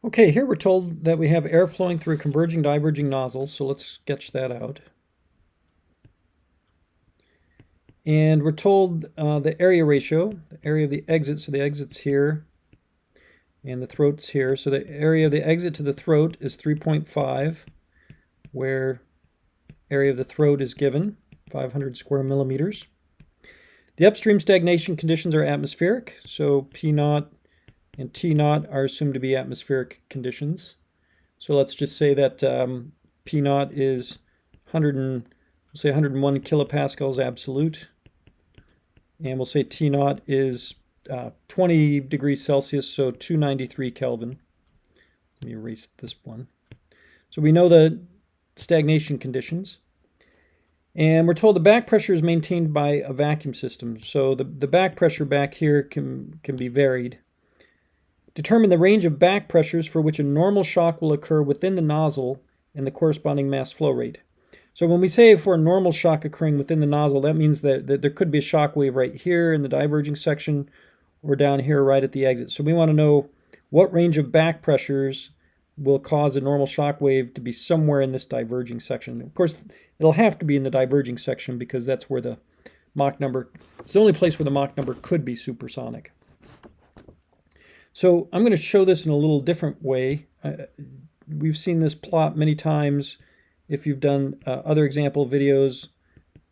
Okay, here we're told that we have air flowing through a converging diverging nozzle, so let's sketch that out. And we're told the area ratio, the area of the exit, so the exit's here, and the throat's here. So the area of the exit to the throat is 3.5, where area of the throat is given, 500 square millimeters. The upstream stagnation conditions are atmospheric, so P naught and T naught are assumed to be atmospheric conditions. So let's just say that P naught is 101 kilopascals absolute, and we'll say T naught is 20 degrees Celsius, so 293 Kelvin. Let me erase this one. So we know the stagnation conditions. And we're told the back pressure is maintained by a vacuum system. So the back pressure back here can be varied. Determine the range of back pressures for which a normal shock will occur within the nozzle and the corresponding mass flow rate. So when we say for a normal shock occurring within the nozzle, that means that there could be a shock wave right here in the diverging section or down here right at the exit. So we want to know what range of back pressures will cause a normal shock wave to be somewhere in this diverging section. Of course, it'll have to be in the diverging section because that's where the Mach number, it's the only place where the Mach number could be supersonic. So I'm going to show this in a little different way. We've seen this plot many times if you've done other example videos,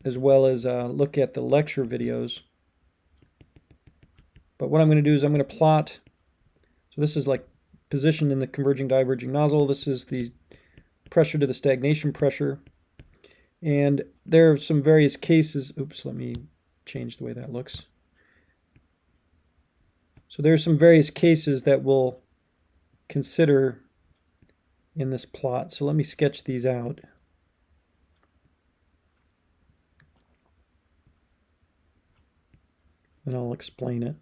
as well as look at the lecture videos. But what I'm going to do is I'm going to plot, so this is like positioned in the converging diverging nozzle. This is the pressure to the stagnation pressure. And there are some various cases. Oops, let me change the way that looks. So there are some various cases that we'll consider in this plot. So let me sketch these out. And I'll explain it.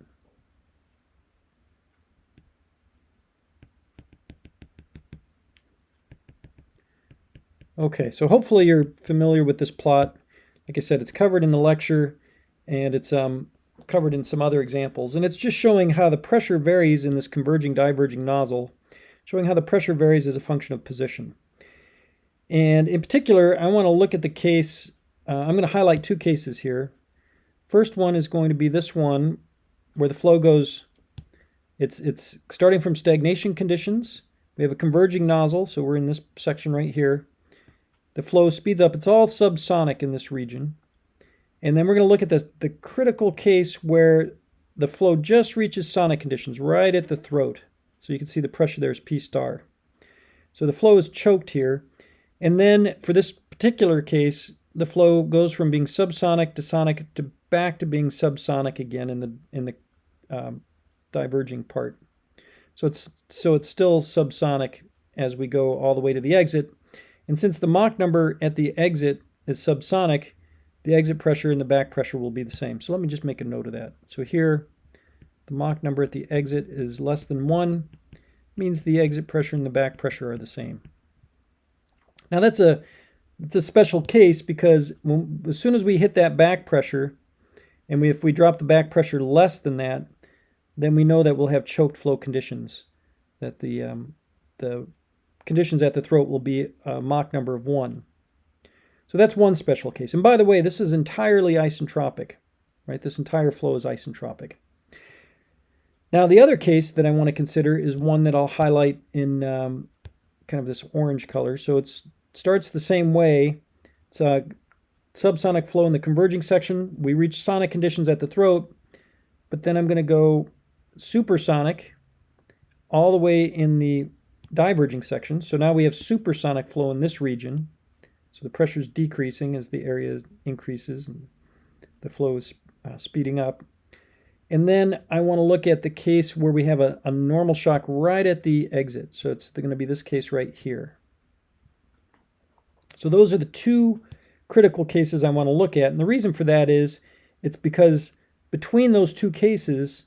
Okay, so hopefully you're familiar with this plot. Like I said, it's covered in the lecture, and it's covered in some other examples. And it's just showing how the pressure varies in this converging diverging nozzle, showing how the pressure varies as a function of position. And in particular, I want to look at the case, I'm going to highlight two cases here. First one is going to be this one, where the flow goes, it's starting from stagnation conditions. We have a converging nozzle, so we're in this section right here. The flow speeds up. It's all subsonic in this region. And then we're going to look at the critical case where the flow just reaches sonic conditions right at the throat. So you can see the pressure there is P star. So the flow is choked here. And then for this particular case, the flow goes from being subsonic to sonic to back to being subsonic again in the diverging part. So it's still subsonic as we go all the way to the exit. And since the Mach number at the exit is subsonic, the exit pressure and the back pressure will be the same. So let me just make a note of that. So here, the Mach number at the exit is less than 1, means the exit pressure and the back pressure are the same. Now it's a special case because as soon as we hit that back pressure, and if we drop the back pressure less than that, then we know that we'll have choked flow conditions, that the conditions at the throat will be a Mach number of 1. So that's one special case. And by the way, this is entirely isentropic, right? This entire flow is isentropic. Now the other case that I want to consider is one that I'll highlight in kind of this orange color. So it starts the same way. It's a subsonic flow in the converging section. We reach sonic conditions at the throat, but then I'm going to go supersonic all the way in the diverging section. So now we have supersonic flow in this region. So the pressure is decreasing as the area increases and the flow is speeding up. And then I want to look at the case where we have a normal shock right at the exit. So it's going to be this case right here. So those are the two critical cases I want to look at. And the reason for that is it's because between those two cases,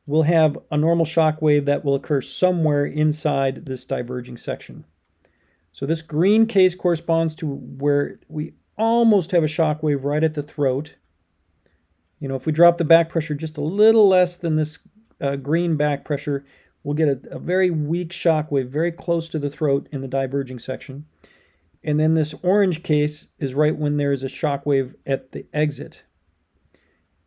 we'll have a normal shock wave that will occur somewhere inside this diverging section. So this green case corresponds to where we almost have a shock wave right at the throat. You know, if we drop the back pressure just a little less than this green back pressure, we'll get a very weak shock wave very close to the throat in the diverging section. And then this orange case is right when there is a shock wave at the exit.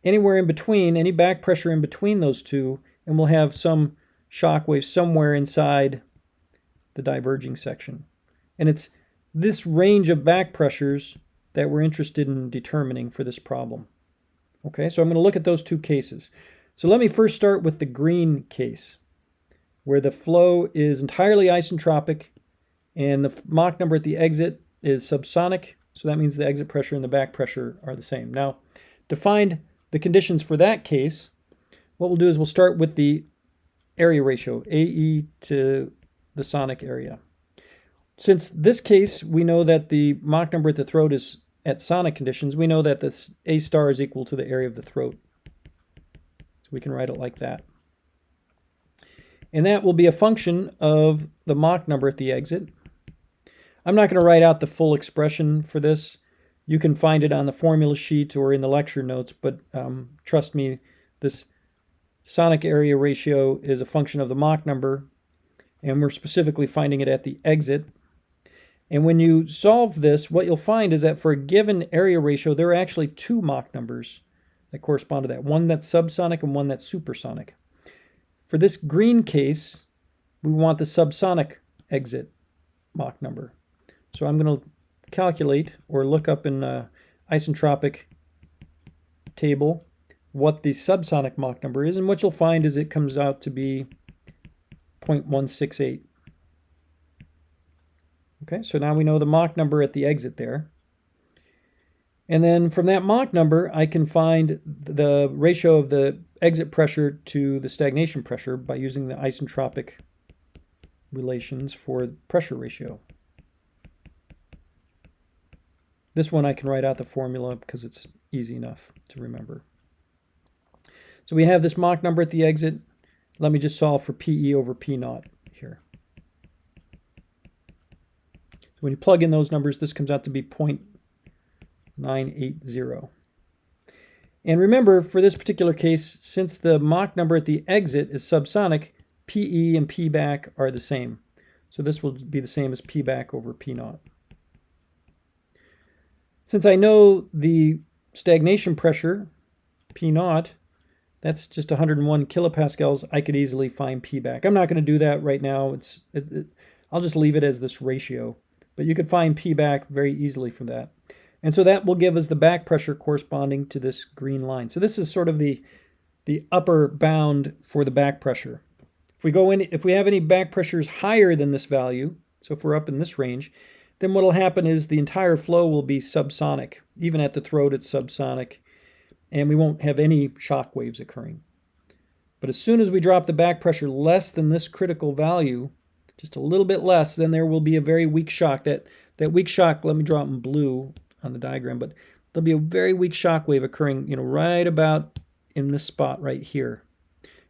Anywhere in between, any back pressure in between those two, and we'll have some shock wave somewhere inside the diverging section. And it's this range of back pressures that we're interested in determining for this problem. Okay, so I'm going to look at those two cases. So let me first start with the green case, where the flow is entirely isentropic and the Mach number at the exit is subsonic, so that means the exit pressure and the back pressure are the same. Now, to find the conditions for that case, what we'll do is we'll start with the area ratio, AE to the sonic area. Since this case, we know that the Mach number at the throat is at sonic conditions, we know that this A star is equal to the area of the throat. So we can write it like that. And that will be a function of the Mach number at the exit. I'm not going to write out the full expression for this. You can find it on the formula sheet or in the lecture notes, but trust me, this sonic area ratio is a function of the Mach number, and we're specifically finding it at the exit. And when you solve this, what you'll find is that for a given area ratio, there are actually two Mach numbers that correspond to that, one that's subsonic and one that's supersonic. For this green case, we want the subsonic exit Mach number. So I'm going to calculate or look up in isentropic table what the subsonic Mach number is, and what you'll find is it comes out to be 0.168. Okay, so now we know the Mach number at the exit there. And then from that Mach number, I can find the ratio of the exit pressure to the stagnation pressure by using the isentropic relations for pressure ratio. This one I can write out the formula because it's easy enough to remember. So we have this Mach number at the exit. Let me just solve for PE over P naught here. So when you plug in those numbers, this comes out to be 0.980. And remember, for this particular case, since the Mach number at the exit is subsonic, PE and P back are the same. So this will be the same as P back over P naught. Since I know the stagnation pressure, P naught, that's just 101 kilopascals, I could easily find P back. I'm not going to do that right now. I'll just leave it as this ratio. But you could find P back very easily from that. And so that will give us the back pressure corresponding to this green line. So this is sort of the upper bound for the back pressure. If we have any back pressures higher than this value, so if we're up in this range, then what will happen is the entire flow will be subsonic. Even at the throat, it's subsonic, and we won't have any shock waves occurring. But as soon as we drop the back pressure less than this critical value, just a little bit less, then there will be a very weak shock. That weak shock, let me draw it in blue on the diagram, but there'll be a very weak shock wave occurring, right about in this spot right here.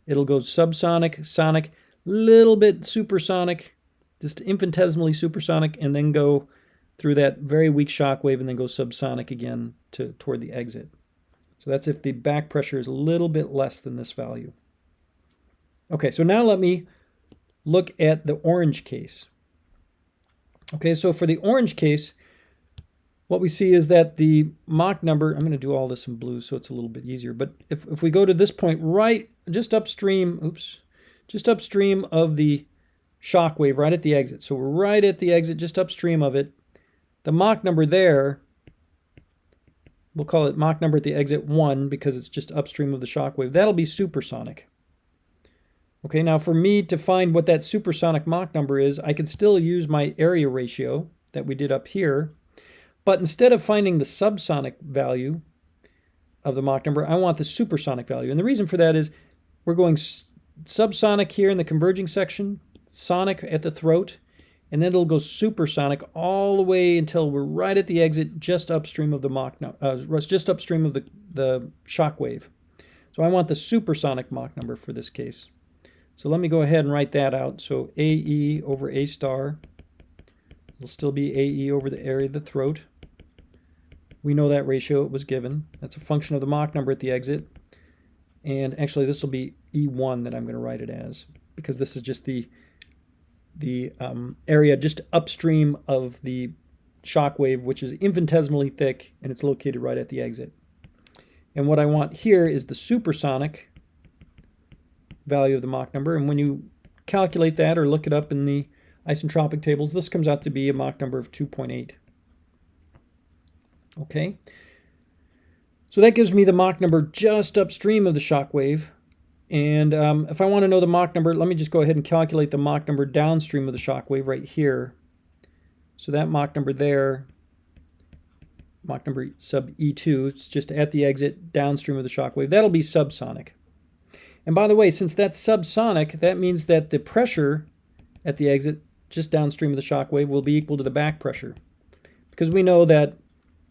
It'll go subsonic, sonic, little bit supersonic, just infinitesimally supersonic, and then go through that very weak shock wave and then go subsonic again toward the exit. So that's if the back pressure is a little bit less than this value. Okay, so now let me look at the orange case. Okay, so for the orange case, what we see is that the Mach number, I'm going to do all this in blue so it's a little bit easier, but if we go to this point right just upstream of the shock wave right at the exit, so we're right at the exit just upstream of it, the Mach number there, we'll call it Mach number at the exit 1 because it's just upstream of the shock wave, that'll be supersonic. Okay, now for me to find what that supersonic Mach number is, I can still use my area ratio that we did up here, but instead of finding the subsonic value of the Mach number, I want the supersonic value. And the reason for that is we're going subsonic here in the converging section, sonic at the throat, and then it'll go supersonic all the way until we're right at the exit, just upstream of the just upstream of the shock wave. So I want the supersonic Mach number for this case. So let me go ahead and write that out. So AE over A star will still be AE over the area of the throat. We know that ratio, it was given. That's a function of the Mach number at the exit. And actually this will be E1 that I'm going to write it as, because this is just the area just upstream of the shock wave, which is infinitesimally thick, and it's located right at the exit. And what I want here is the supersonic value of the Mach number, and when you calculate that or look it up in the isentropic tables, this comes out to be a Mach number of 2.8. Okay, so that gives me the Mach number just upstream of the shock wave. And if I want to know the Mach number, let me just go ahead and calculate the Mach number downstream of the shock wave right here. So that Mach number there, Mach number sub E2, it's just at the exit downstream of the shock wave. That'll be subsonic. And by the way, since that's subsonic, that means that the pressure at the exit just downstream of the shock wave will be equal to the back pressure. Because we know that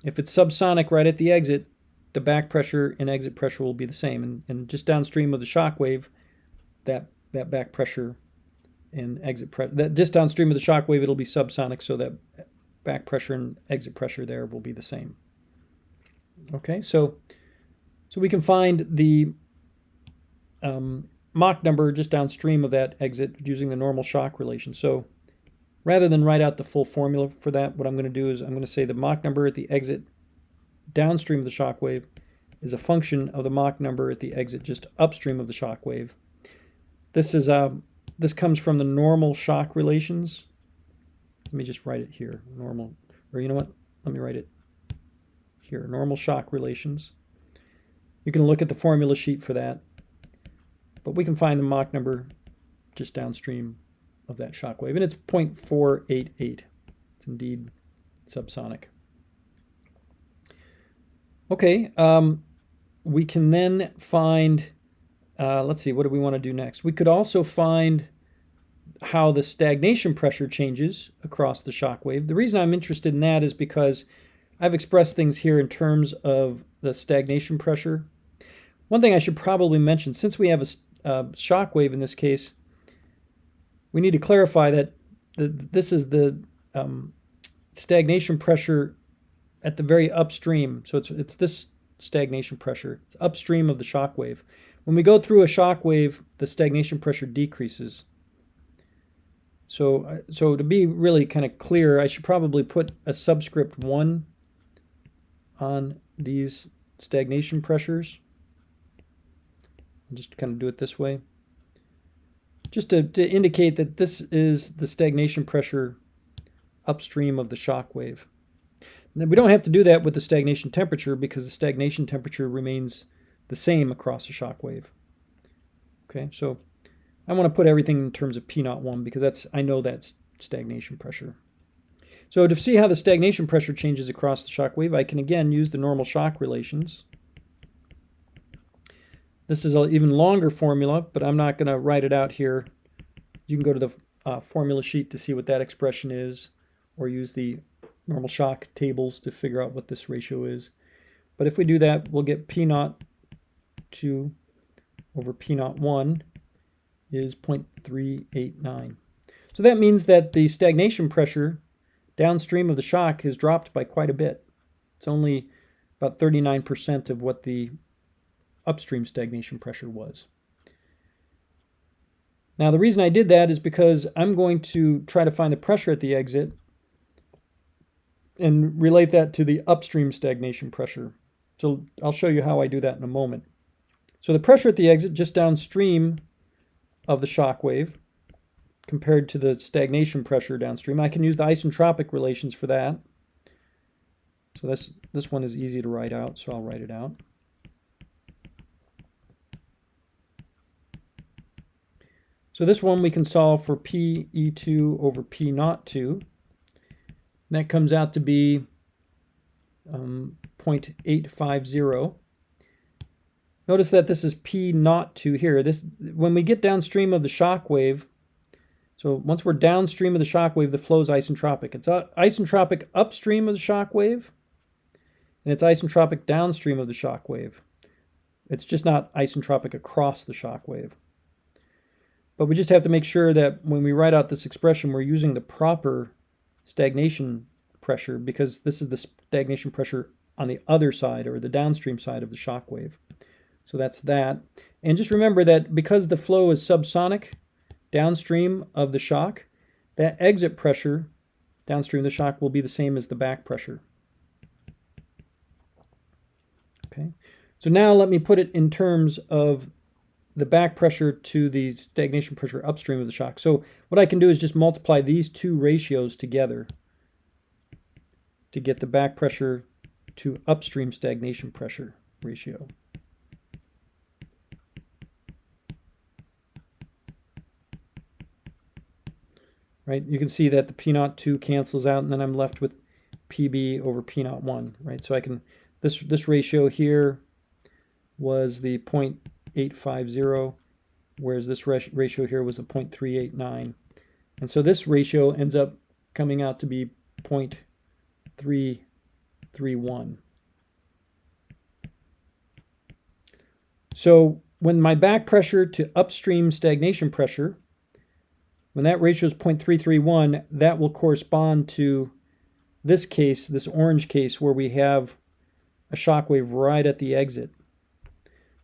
if it's subsonic right at the exit, the back pressure and exit pressure will be the same. And just downstream of the shock wave, that back pressure and exit pressure, that just downstream of the shock wave, it'll be subsonic, so that back pressure and exit pressure there will be the same. Okay, so we can find the Mach number just downstream of that exit using the normal shock relation. So rather than write out the full formula for that, what I'm going to do is I'm going to say the Mach number at the exit downstream of the shock wave is a function of the Mach number at the exit just upstream of the shock wave. This comes from the normal shock relations. Let me just write it here. Normal, or you know what? Let me write it here. Normal shock relations. You can look at the formula sheet for that. But we can find the Mach number just downstream of that shock wave, and it's 0.488. It's indeed subsonic. Okay, we can then find, let's see, what do we want to do next? We could also find how the stagnation pressure changes across the shock wave. The reason I'm interested in that is because I've expressed things here in terms of the stagnation pressure. One thing I should probably mention, since we have a shock wave in this case, we need to clarify that this is the stagnation pressure at the very upstream. So it's this stagnation pressure. It's upstream of the shock wave. When we go through a shock wave, the stagnation pressure decreases. So to be really kind of clear, I should probably put a subscript 1 on these stagnation pressures. I'll just kind of do it this way. Just to indicate that this is the stagnation pressure upstream of the shock wave. Now, we don't have to do that with the stagnation temperature because the stagnation temperature remains the same across the shock wave. Okay, so I want to put everything in terms of P01 because I know that's stagnation pressure. So to see how the stagnation pressure changes across the shock wave, I can again use the normal shock relations. This is an even longer formula, but I'm not going to write it out here. You can go to the formula sheet to see what that expression is, or use the normal shock tables to figure out what this ratio is. But if we do that, we'll get P02 over P01 is 0.389. So that means that the stagnation pressure downstream of the shock has dropped by quite a bit. It's only about 39% of what the upstream stagnation pressure was. Now the reason I did that is because I'm going to try to find the pressure at the exit and relate that to the upstream stagnation pressure. So I'll show you how I do that in a moment. So the pressure at the exit just downstream of the shock wave compared to the stagnation pressure downstream, I can use the isentropic relations for that. So this one is easy to write out, so I'll write it out. So this one we can solve for Pe2 over P02. And that comes out to be 0.850. Notice that this is P02 here. When we get downstream of the shock wave, so once we're downstream of the shock wave, the flow is isentropic. It's isentropic upstream of the shock wave, and it's isentropic downstream of the shock wave. It's just not isentropic across the shock wave. But we just have to make sure that when we write out this expression, we're using the proper stagnation pressure, because this is the stagnation pressure on the other side, or the downstream side of the shock wave. So that's that. And just remember that because the flow is subsonic, downstream of the shock, that exit pressure downstream of the shock will be the same as the back pressure. Okay, so now let me put it in terms of the back pressure to the stagnation pressure upstream of the shock. So what I can do is just multiply these two ratios together to get the back pressure to upstream stagnation pressure ratio. Right, you can see that the P02 cancels out, and then I'm left with PB over P01, right? So I can, this ratio here was the 0.850, whereas this ratio here was the 0.389. And so this ratio ends up coming out to be 0.331. So when my back pressure to upstream stagnation pressure, when that ratio is 0.331, that will correspond to this case, this orange case, where we have a shock wave right at the exit.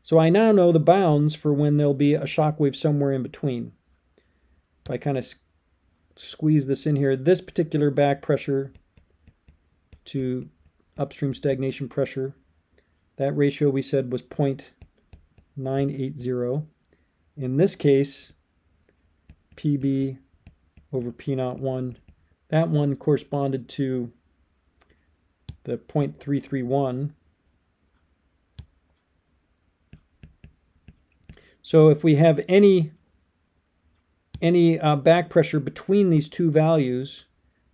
So I now know the bounds for when there'll be a shock wave somewhere in between. If I kind of squeeze this in here, this particular back pressure to upstream stagnation pressure, that ratio we said was 0.980. In this case, PB over P01, that one corresponded to the 0.331. So if we have any back pressure between these two values,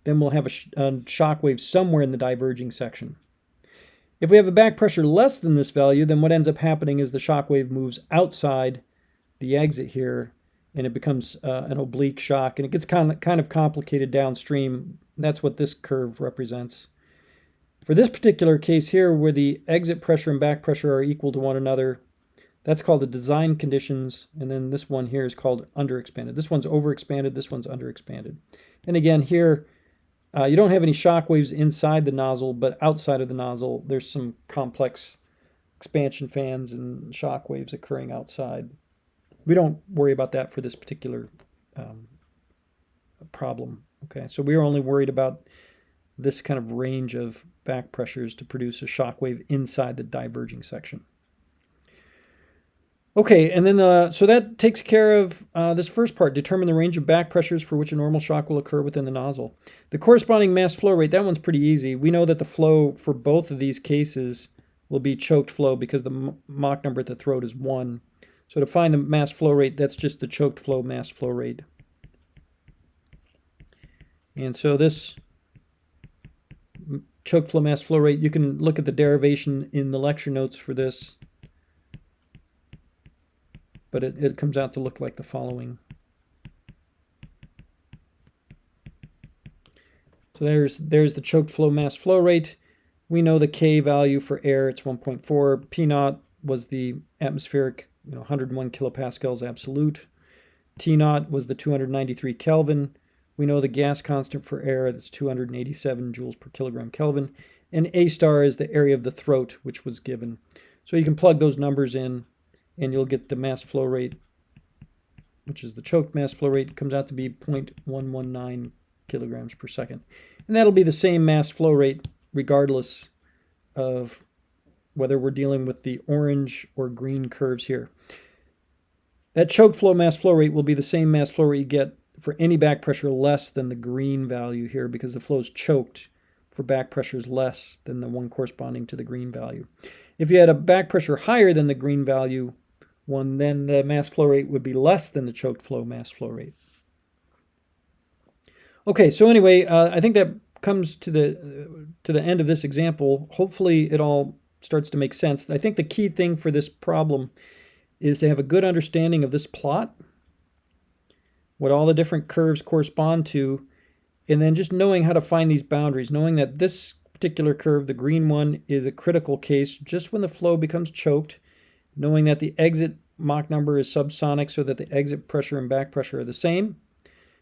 then we'll have a shock wave somewhere in the diverging section. If we have a back pressure less than this value, then what ends up happening is the shock wave moves outside the exit here, and it becomes an oblique shock, and it gets kind of complicated downstream. That's what this curve represents. For this particular case here, where the exit pressure and back pressure are equal to one another, that's called the design conditions, and then this one here is called underexpanded. This one's overexpanded, this one's underexpanded. And again, here, you don't have any shock waves inside the nozzle, but outside of the nozzle, there's some complex expansion fans and shock waves occurring outside. We don't worry about that for this particular problem. Okay, so we're only worried about this kind of range of back pressures to produce a shock wave inside the diverging section. Okay, and then so that takes care of this first part. Determine the range of back pressures for which a normal shock will occur within the nozzle. The corresponding mass flow rate, that one's pretty easy. We know that the flow for both of these cases will be choked flow because the Mach number at the throat is 1. So to find the mass flow rate, that's just the choked flow mass flow rate. And so this choked flow mass flow rate, you can look at the derivation in the lecture notes for this. But it comes out to look like the following. So there's the choked flow mass flow rate. We know the K value for air, it's 1.4. P naught was the atmospheric, 101 kilopascals absolute. T naught was the 293 Kelvin. We know the gas constant for air, that's 287 joules per kilogram Kelvin. And A star is the area of the throat, which was given. So you can plug those numbers in, and you'll get the mass flow rate, which is the choked mass flow rate. It comes out to be 0.119 kilograms per second. And that'll be the same mass flow rate regardless of whether we're dealing with the orange or green curves here. That choked flow mass flow rate will be the same mass flow rate you get for any back pressure less than the green value here, because the flow is choked for back pressures less than the one corresponding to the green value. If you had a back pressure higher than the green value one, then the mass flow rate would be less than the choked flow mass flow rate. Okay, so anyway, I think that comes to the end of this example. Hopefully it all starts to make sense. I think the key thing for this problem is to have a good understanding of this plot, what all the different curves correspond to, and then just knowing how to find these boundaries, knowing that this particular curve, the green one, is a critical case just when the flow becomes choked, knowing that the exit Mach number is subsonic so that the exit pressure and back pressure are the same.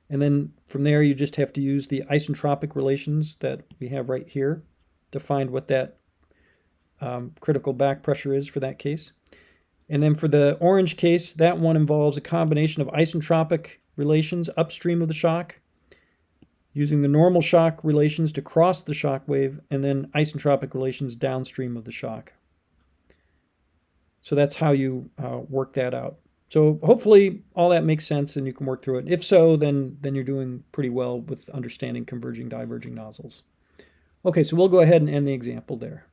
And then from there, you just have to use the isentropic relations that we have right here to find what that critical back pressure is for that case. And then for the orange case, that one involves a combination of isentropic relations upstream of the shock, using the normal shock relations to cross the shock wave, and then isentropic relations downstream of the shock. So that's how you work that out. So hopefully all that makes sense and you can work through it. If so, then you're doing pretty well with understanding converging diverging nozzles. Okay, so we'll go ahead and end the example there.